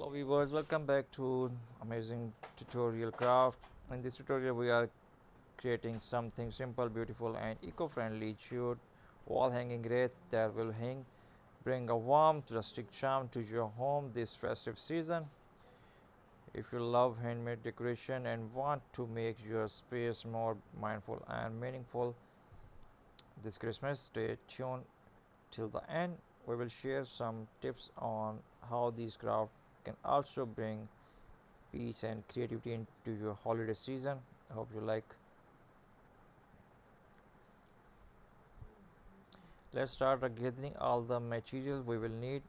Hello viewers, welcome back to amazing tutorial craft. In this tutorial we are creating something simple, beautiful and eco-friendly jute wall hanging wreath that will bring a warm rustic charm to your home this festive season. If you love handmade decoration and want to make your space more mindful and meaningful this Christmas, stay tuned till the end. We will share some tips on how these crafts can also bring peace and creativity into your holiday season. I hope you like. Let's start gathering all the material we will need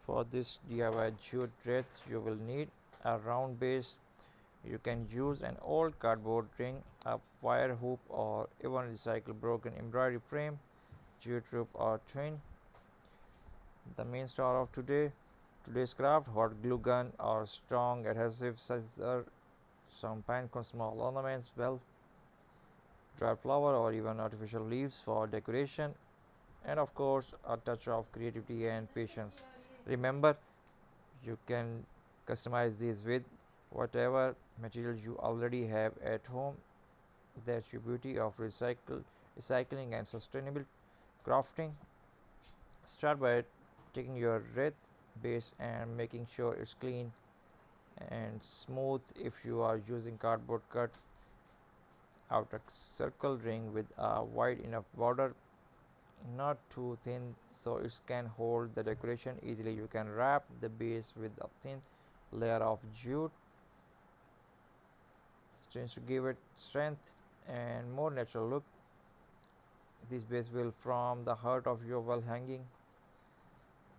for this DIY jute wreath. You will need a round base. You can use an old cardboard ring, a wire hoop, or even recycle broken embroidery frame, jute rope, or twine. The main star of today's craft: hot glue gun or strong adhesive scissor, some pine cone small ornaments, well dried flower, or even artificial leaves for decoration, and of course a touch of creativity and patience. Remember, you can customize these with whatever materials you already have at home. That's the beauty of recycling and sustainable crafting. Start by taking your red base and making sure it's clean and smooth. If you are using cardboard, cut out a circle ring with a wide enough border, not too thin so it can hold the decoration easily. You can wrap the base with a thin layer of jute just to give it strength and more natural look. This base will form the heart of your wall hanging.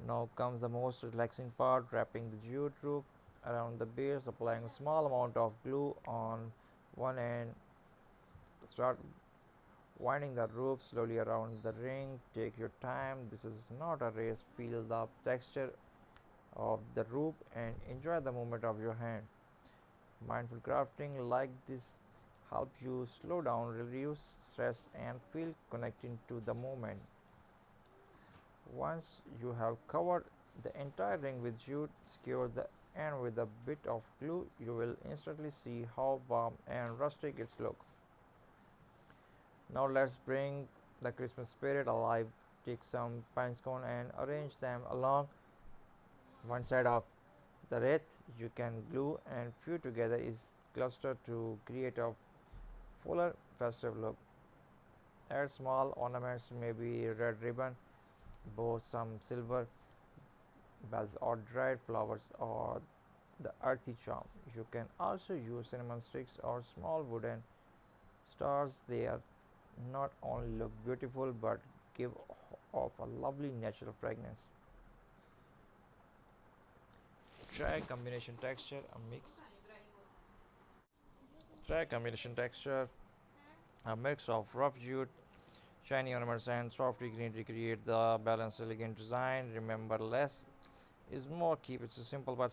Now comes the most relaxing part: wrapping the jute rope around the base. Applying a small amount of glue on one end. Start winding the rope slowly around the ring. Take your time, this is not a race. Feel the texture of the rope and enjoy the movement of your hand. Mindful crafting like this helps you slow down, reduce stress, and feel connected to the moment. Once you have covered the entire ring with jute, secure the end with a bit of glue. You will instantly see how warm and rustic it looks. Now let's bring the Christmas spirit alive. Take some pine cone and arrange them along one side of the wreath. You can glue and few together is clustered to create a fuller festive look. Add small ornaments, maybe red ribbon, bow, some silver bells or dried flowers or the earthy charm. You can also use cinnamon sticks or small wooden stars. They are not only look beautiful but give off a lovely natural fragrance. Try combination texture, a mix of rough jute, shiny ornaments, and softy greenery create the balanced, elegant design. Remember, less is more. Keep it so simple but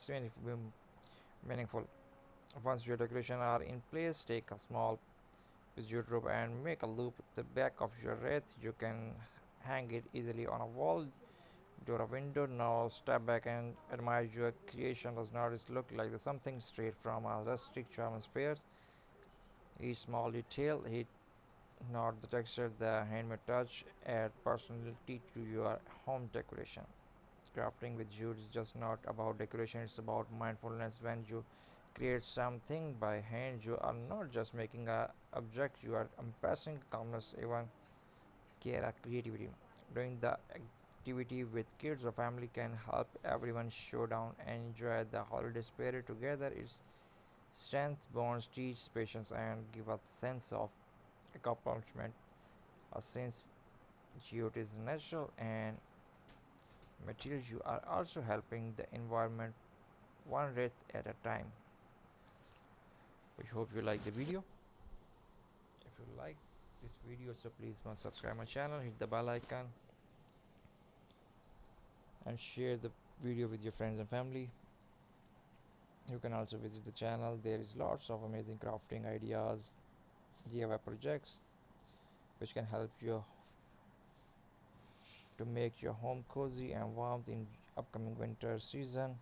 meaningful. Once your decorations are in place, take a small piece of jute rope and make a loop at the back of your wreath. You can hang it easily on a wall, door, a window. Now step back and admire your creation. Does not it look like something straight from a rustic charm fair? Each small detail, hit not the texture, the handmade touch, add personality to your home decoration. Crafting with jute is just not about decoration, it's about mindfulness. When you create something by hand, you are not just making a object, you are impressing calmness, even care, and creativity. Doing the activity with kids or family can help everyone show down and enjoy the holiday spirit together. Its strength bonds teach patience and give a sense of accomplishment. Since jute is natural and materials, you are also helping the environment one wreath at a time. We hope you like the video. If you like this video, so please must subscribe my channel, hit the bell icon, and share the video with your friends and family. You can also visit the channel. There is lots of amazing crafting ideas, DIY projects which can help you to make your home cozy and warm in upcoming winter season.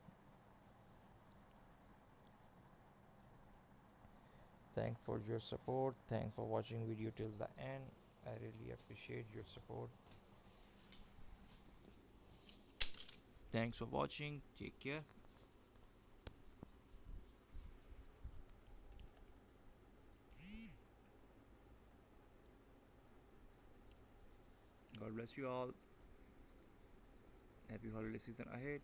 Thanks for your support. Thanks for watching video till the end. I really appreciate your support. Thanks for watching. Take care. God bless you all. Happy holiday season ahead.